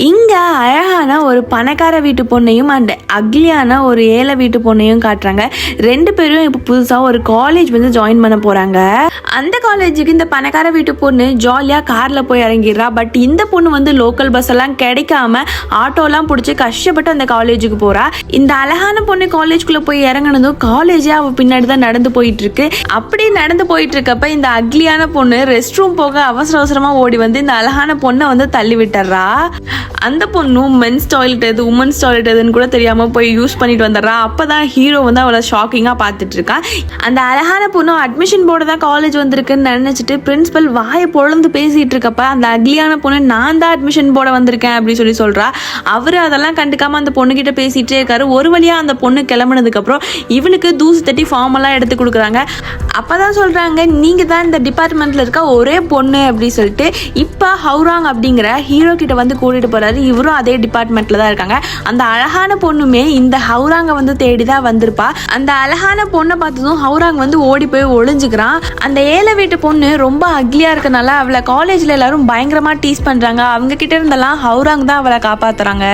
இங்கே அழகான ஒரு பணக்கார வீட்டு பொண்ணையும் அண்ட் அக்லியான ஒரு ஏழை வீட்டு பொண்ணையும் காட்டுறாங்க. ரெண்டு பேரும் இப்போ புதுசாக ஒரு காலேஜ் வந்து ஜாயின் பண்ண போகிறாங்க. அந்த காலேஜுக்கு இந்த பணக்கார வீட்டு பொண்ணு ஜாலியாக காரில் போய் இறங்கிடுறா. பட் இந்த பொண்ணு வந்து லோக்கல் பஸ் எல்லாம் கிடைக்காம ஆட்டோலாம் பிடிச்சி கஷ்டப்பட்டு அந்த காலேஜுக்கு போகிறா. இந்த அழகான பொண்ணு காலேஜ்குள்ளே போய் இறங்கினதும் காலேஜே அவள் பின்னாடி தான் நடந்து போயிட்டு இருக்கு. அப்படி நடந்து போயிட்டு இருக்கப்ப இந்த அக்லியான பொண்ணு ரெஸ்ட் ரூம் போக அவசர அவசரமாக ஓடி வந்து இந்த அழகான பொண்ணை வந்து தள்ளி விட்டுறா. அந்த பொண்ணும் மென்ஸ் டாய்லெட் எது உமன்ஸ் டாய்லெட் எதுன்னு கூட தெரியாமல் போய் யூஸ் பண்ணிட்டு வந்துடுறா. அப்போ தான் ஹீரோ வந்து அவளை ஷாக்கிங்காக பார்த்துட்டு இருக்கா. அந்த அழகான பொண்ணும் அட்மிஷன் போட தான் காலேஜ் வந்திருக்குன்னு நினச்சிட்டு பிரின்சிபல் வாயை பொழந்து பேசிகிட்டு இருக்கப்ப அந்த அக்லியான பொண்ணு நான் தான் அட்மிஷன் போட வந்திருக்கேன் அப்படின்னு சொல்கிறா. அவர் அதெல்லாம் கண்டுக்காமல் அந்த பொண்ணுக்கிட்ட பேசிகிட்டே இருக்காரு. ஒரு வழியாக அந்த பொண்ணு கிளம்புனதுக்கப்புறம் இவளுக்கு தூசு தட்டி ஃபார்ம் எல்லாம் எடுத்து கொடுக்குறாங்க. அப்போ தான் சொல்கிறாங்க நீங்கள் தான் இந்த டிபார்ட்மெண்ட்டில் இருக்க ஒரே பொண்ணு அப்படின்னு சொல்லிட்டு. இப்போ ஹவுராங் அப்படிங்கிற ஹீரோ கிட்ட வந்து கூட்டிகிட்டு போகிறாரு. இவரும் அதே டிபார்ட்மெண்ட்டில் தான் இருக்காங்க. அந்த அழகான பொண்ணுமே இந்த ஹவுராங்கை வந்து தேடி தான் வந்திருப்பா. அந்த அழகான பொண்ணை பார்த்ததும் ஹவுராங் வந்து ஓடி போய் ஒளிஞ்சுக்கிறான். அந்த ஏழை வீட்டு பொண்ணு ரொம்ப அக்லியாக இருக்கனால அவளை காலேஜில் எல்லாரும் பயங்கரமாக டீஸ் பண்ணுறாங்க. அவங்க கிட்ட இருந்தெல்லாம் ஹவுராங் தான் அவளை காப்பாற்றுறாங்க.